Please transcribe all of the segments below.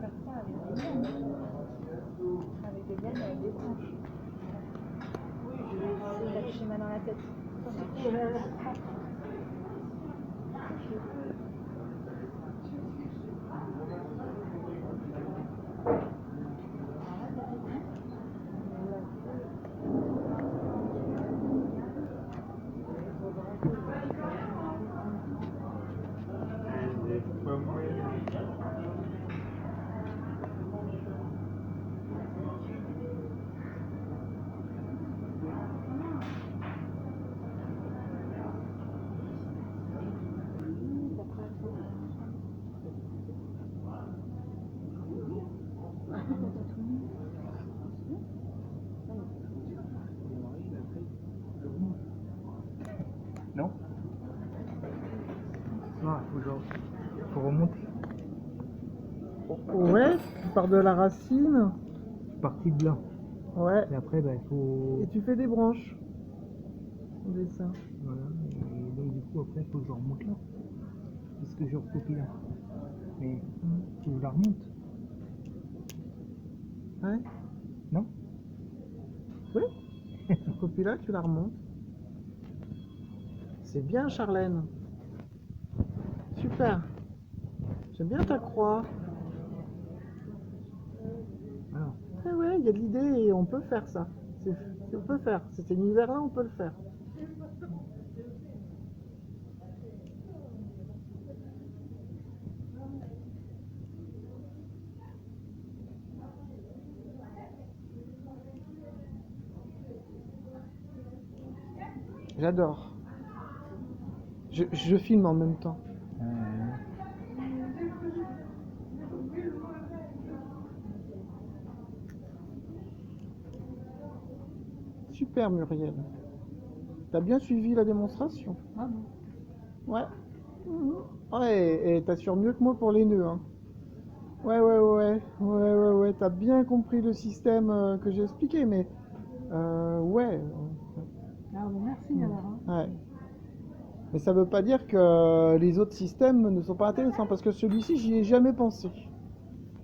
faire ça avec des lianes et avec des branches. Ça fait schéma dans la tête. Non? Non, faut remonter. Ouais, tu pars de la racine. Je suis parti de là. Ouais. Et après, il faut... Et tu fais des branches. Au dessin. Voilà. Et donc, du coup, après, il faut que je remonte là. Parce que je recopie là. Mais faut que je la remonte. Ouais. Non? Oui. Tu copies là, tu la remontes. C'est bien, Charlène. Super. J'aime bien ta croix. Alors, Ah ouais, il y a de l'idée et on peut faire ça. On peut faire. Cet univers-là, on peut le faire. J'adore. Je filme en même temps. Super, Muriel. T'as bien suivi la démonstration. Ah bon? Ouais. Ouais, et t'assures mieux que moi pour les nœuds. Hein. Ouais. T'as bien compris le système que j'ai expliqué, mais ouais. Ah bon, merci alors. Hein. Ouais. Mais ça veut pas dire que les autres systèmes ne sont pas intéressants, parce que celui-ci, j'y ai jamais pensé.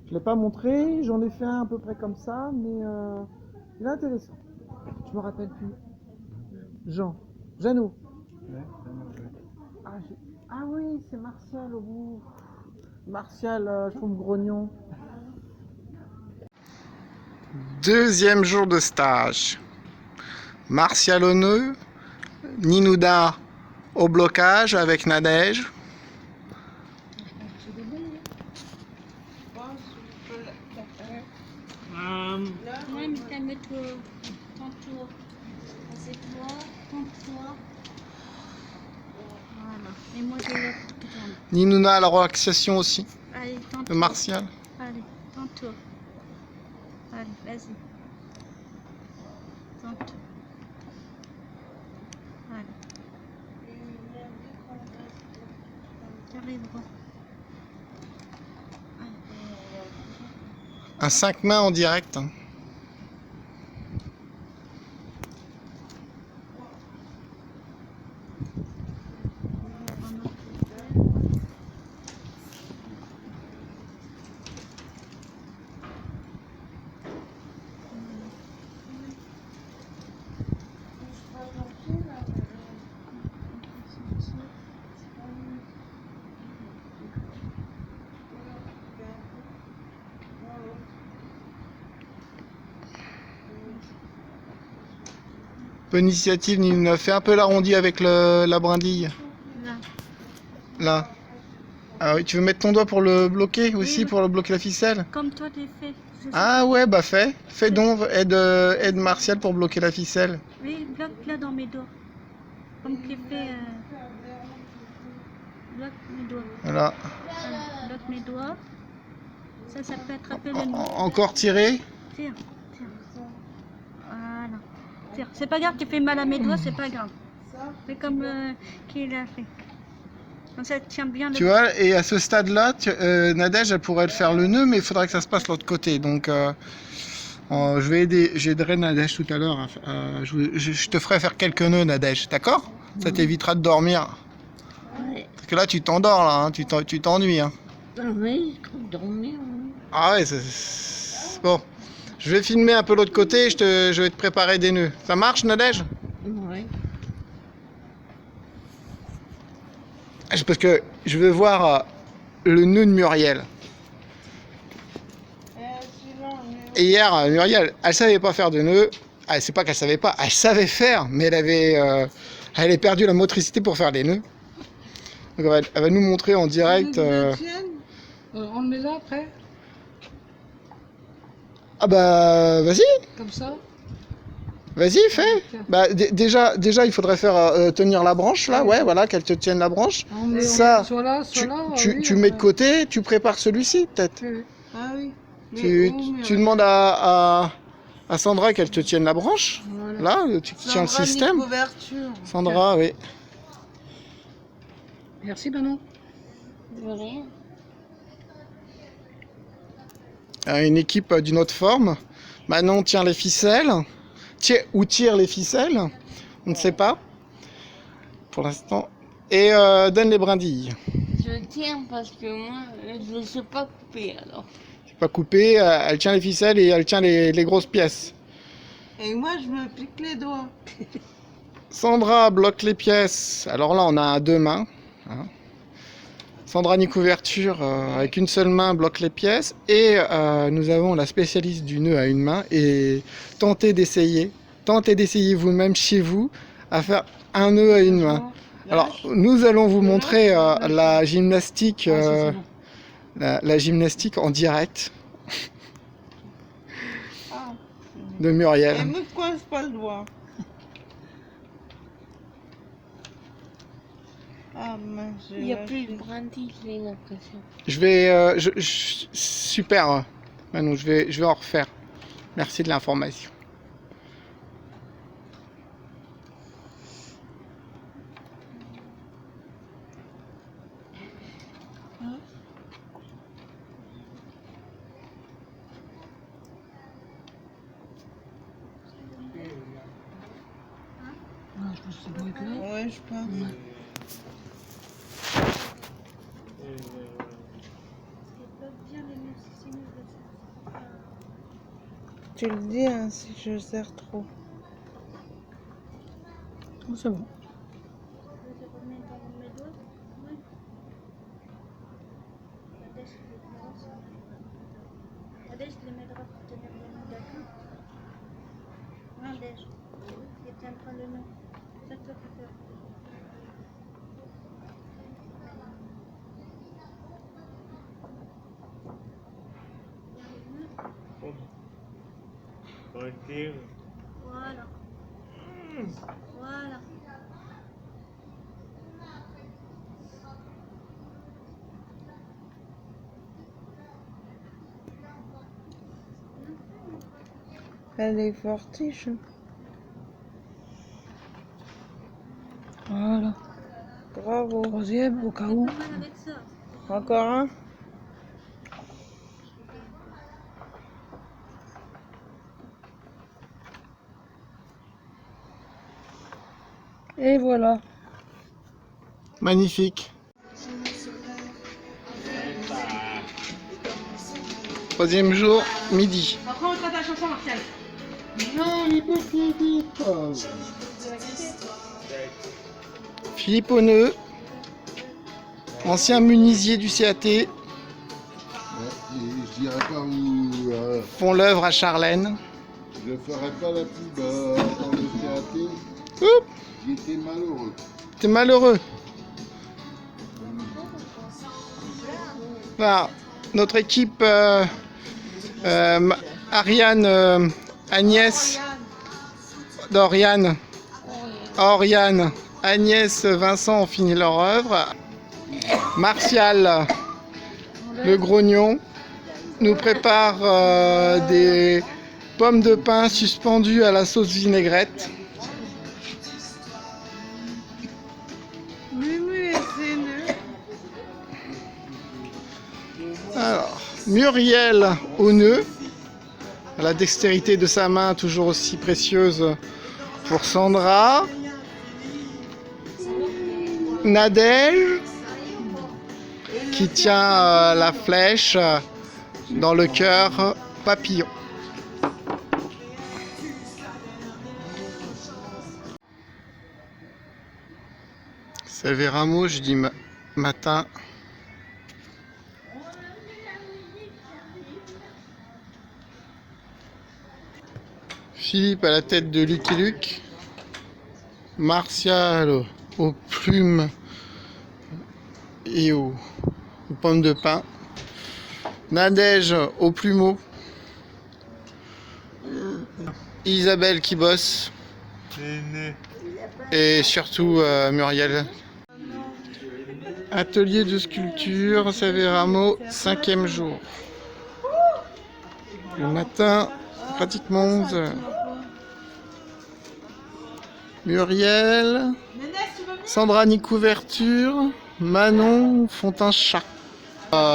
Je l'ai pas montré, j'en ai fait un à peu près comme ça, mais il est intéressant. Je me rappelle plus. Jeannot. ouais. Ah oui, c'est Martial au bout. Martial, je trouve grognon. Deuxième jour de stage. Martial au nœud, Ninouda au blocage avec Nadège. Ouais, mais calme-toi. Tends-toi. Assieds-toi. Tends-toi. Voilà. Et moi, je l'autre jambe. Ninouna à la relaxation aussi, Allez, de tends-toi. Martial. Allez, tends-toi. Allez, vas-y. Tends-toi. Allez. J'arrive. Un 5 mains en direct. Hein. Bonne initiative, Ninouna. Fais un peu l'arrondi avec la brindille. Là. Là. Ah oui, tu veux mettre ton doigt pour le bloquer aussi, Oui, pour le bloquer la ficelle? Comme toi, t'es fait. Ah ouais, bah fais. Fais donc, aide Martial pour bloquer la ficelle. Oui, bloque là dans mes doigts. Comme tu fait. Bloque mes doigts. Voilà. Voilà, bloque mes doigts. Ça peut attraper le nez. Encore tirer. Tire. Voilà. Tire. C'est pas grave, tu fais mal à mes doigts, c'est pas grave. Fais comme qu'il a fait. Comme ça, tient bien le... Tu vois, et à ce stade-là, Nadège, elle pourrait faire le nœud, mais il faudrait que ça se passe de l'autre côté. Donc, j'aiderai Nadège tout à l'heure. Je te ferai faire quelques nœuds, Nadège, d'accord? Ça t'évitera de dormir. Ouais. Parce que là, tu t'endors, là, hein, tu t'ennuies. Hein. Ah oui, je trouve dormir. Oui. Ah ouais, bon. Je vais filmer un peu l'autre côté, je vais te préparer des nœuds. Ça marche, Nadège? Oui. C'est parce que je veux voir le nœud de Muriel. Et hier, Muriel, elle savait pas faire de nœud. Ah, c'est pas qu'elle savait pas, elle savait faire, mais elle avait perdu la motricité pour faire les nœuds. Donc elle va nous montrer en direct. On le met là après, Ah bah vas-y, comme ça. vas-y, fais. Bah déjà, il faudrait faire tenir la branche là, ouais, voilà, qu'elle te tienne la branche. Ça, Soit là, soit là. Oui, tu mets de côté, tu prépares celui-ci peut-être. Ah oui. Tu demandes à Sandra qu'elle te tienne la branche. Voilà. Là, tu tiens le système. Sandra, oui. Merci Manon. Une équipe d'une autre forme. Manon tient les ficelles. Tire les ficelles. On ne sait pas. Pour l'instant. Et donne les brindilles. Je tiens parce que moi, je ne sais pas couper alors. C'est pas coupé. Elle tient les ficelles et elle tient les grosses pièces. Et moi, je me pique les doigts. Sandra bloque les pièces. Alors là, on a deux mains. Hein. Sandra Nicouverture, avec une seule main, bloque les pièces. Et nous avons la spécialiste du nœud à une main. Et tentez d'essayer vous-même chez vous à faire un nœud à une main. Alors, nous allons vous montrer la gymnastique, la gymnastique en direct de Muriel. Elle me coince pas le doigt. Ah mince, Il n'y a plus de brindilles, j'ai l'impression. Je vais... super, Manon, je vais en refaire. Merci de l'information. Ouais, je pense. Tu le dis hein, si je serre trop. C'est bon. Voilà. Voilà. Elle est fortiche. Voilà. Bravo. Troisième au cas où. Pas mal avec ça. Encore un. Et voilà. Magnifique. Troisième jour, midi. Après, on traite la chanson, Martial. Philippe Auneux, ancien munisier du CAT, Je dirais pas où. font l'œuvre à Charlène. Je ferai pas la pub dans le CAT. Oups, J'étais malheureux. t'es malheureux. Voilà, notre équipe Ariane, Agnès, Doriane, Oriane, Agnès, Vincent ont fini leur œuvre. Martial, le grognon, nous prépare des pommes de pin suspendues à la sauce vinaigrette. Mumu et ses nœuds. Alors, Muriel au nœud, la dextérité de sa main toujours aussi précieuse pour Sandra. Nadège qui tient la flèche dans le cœur papillon. Saveyramo, jeudi matin. Philippe à la tête de Lucky Luke. Martial aux plumes et aux pommes de pin. Nadège aux plumeaux. Isabelle qui bosse. Et surtout Muriel. Atelier de sculpture, Saveyramo, 5e jour. Le matin, pratiquement 11h. Muriel, Sandra couverture, Manon Fontin-Chat.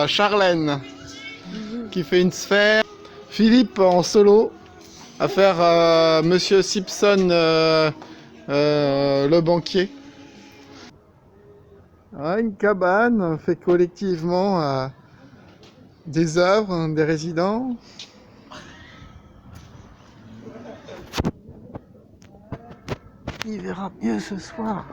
Charlène qui fait une sphère. Philippe en solo à faire Monsieur Simpson le banquier. Une cabane fait collectivement des œuvres des résidents. Il verra mieux ce soir.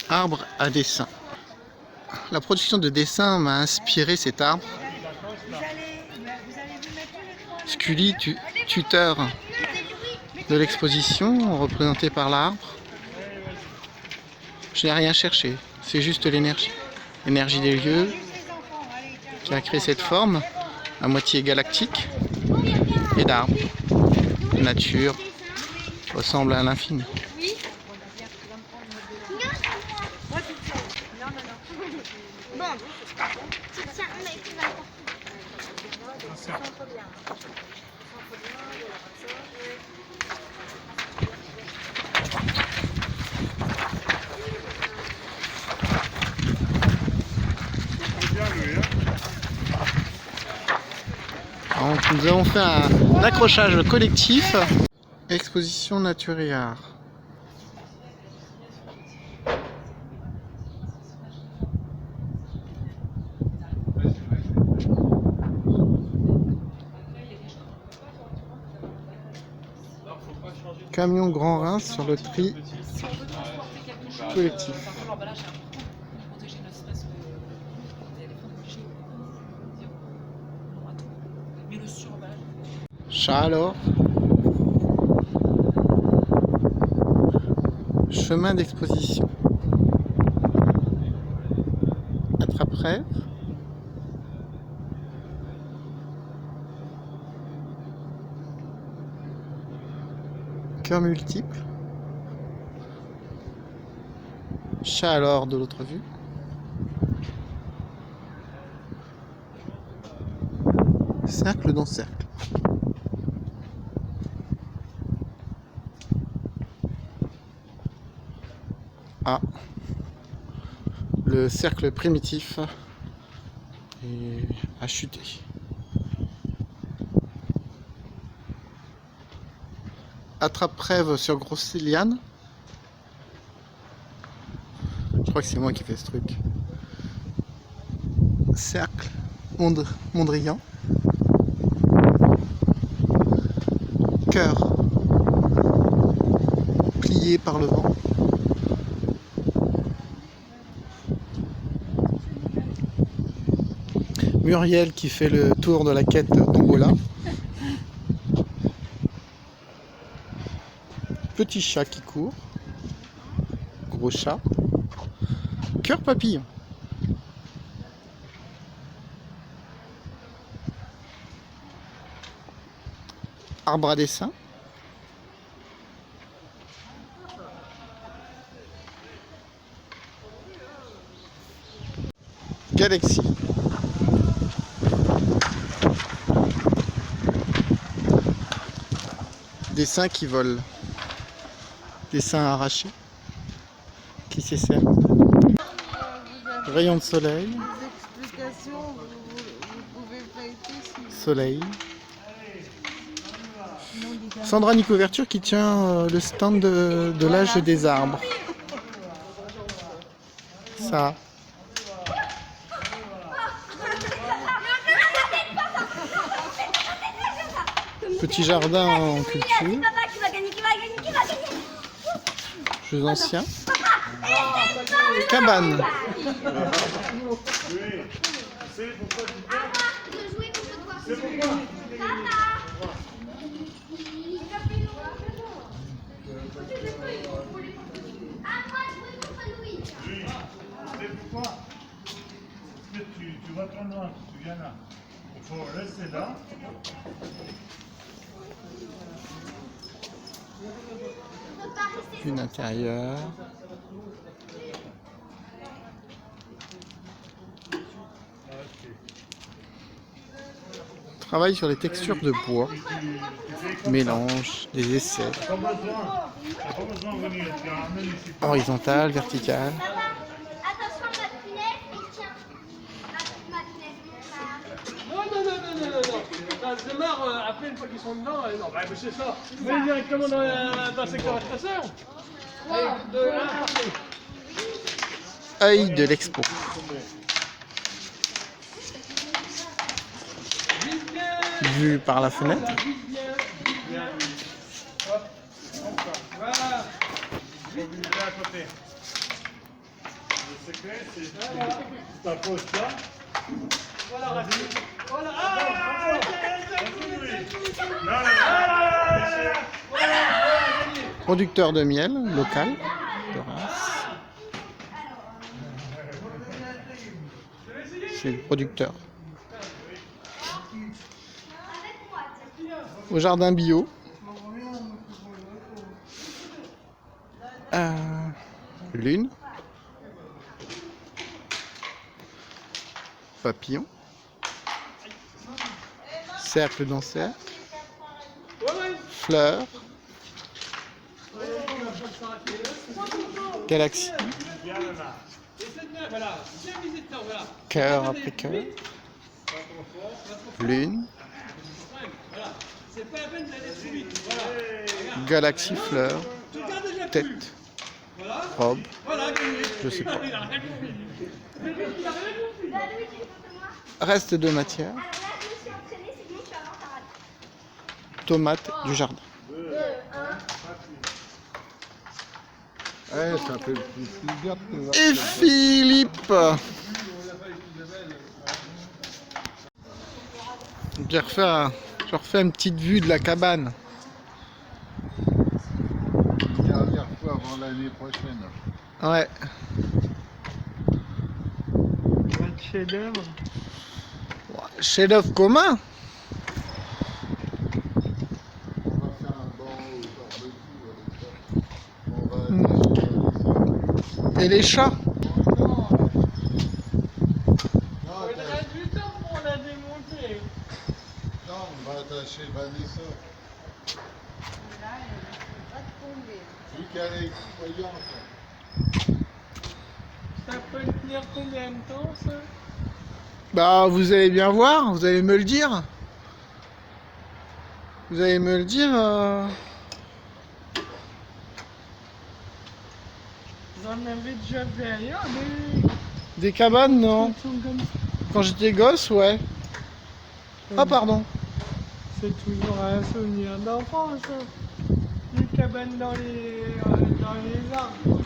Arbre à dessin. La production de dessin m'a inspiré cet arbre. Scully, tuteur de l'exposition, représenté par l'arbre. Je n'ai rien cherché, c'est juste l'énergie. L'énergie des lieux qui a créé cette forme à moitié galactique et d'arbres. La nature ressemble à l'infini. Donc, nous avons fait un accrochage collectif. Exposition nature et art. Camion Grand Reims sur le tri collectif. Chat alors. Chemin d'exposition. Attrape-rêve. Cœur multiple. Chat alors de l'autre vue. Cercle dans cercle. Ah, le cercle primitif a chuté. Attrape-rêve sur grosse liane. Je crois que c'est moi qui fais ce truc. Cercle Mondrian. Cœur plié par le vent. Muriel qui fait le tour de la quête d'Angola. Petit chat qui court. Gros chat. Cœur papillon. Arbre à dessin. Galaxie. Dessin qui vole. Dessin arraché. Qui s'essaime. Rayon de soleil, Les explications, vous pouvez feuilleter si soleil. Sandra Nicouverture qui tient le stand de l'âge des arbres. Ça. Petit jardin en culture. Jeux anciens. Cabane. Tu vas trop loin, tu viens là. Il faut rester là. Une intérieure. Travaille sur les textures de bois. Mélange, des essais. Pas besoin de venir. Tu ramènes ici. Horizontale, verticale. Attention, ma punaise, et tiens. Ma punaise. Non. Ça démarre après une fois qu'ils sont dedans. Non, bah c'est ça. Mais directement dans le secteur extracteur. Œil de l'expo. Vue par la fenêtre. Voilà. Il faut venir à côté. Le secret, c'est tu t'apposes ça. Voilà, voilà. Producteur de miel local de Reims. C'est le producteur. Au jardin bio. Lune. Papillon. Cercle dans cercle. Fleurs. Galaxie. Cœur après cœur. Lune. Galaxie, fleurs. Tête. Robe. Je sais pas. Reste de matière. Alors là, je me suis entraînée, c'est bon, tu vas avoir ta rate. Tomates du jardin. 2, 1. Ouais, ça fait plus vert que Et Philippe. Je refais une petite vue de la cabane. dernière fois avant l'année prochaine. Ouais. Chef-d'œuvre. Chef-d'œuvre commun. On va faire un banc au barbecue avec ça. Et les chats. Non, Il reste du temps pour la démonter. non, on va attacher Vanessa. Vu qu'elle est croyante. Ça peut tenir combien de temps ça? Bah vous allez bien voir, vous allez me le dire. Vous allez me le dire. Vous en avez déjà vu ailleurs Des cabanes, non. des trucs comme ça? Quand j'étais gosse, ouais. Ah pardon. C'est toujours un souvenir d'enfance, ça. Les cabanes dans les arbres.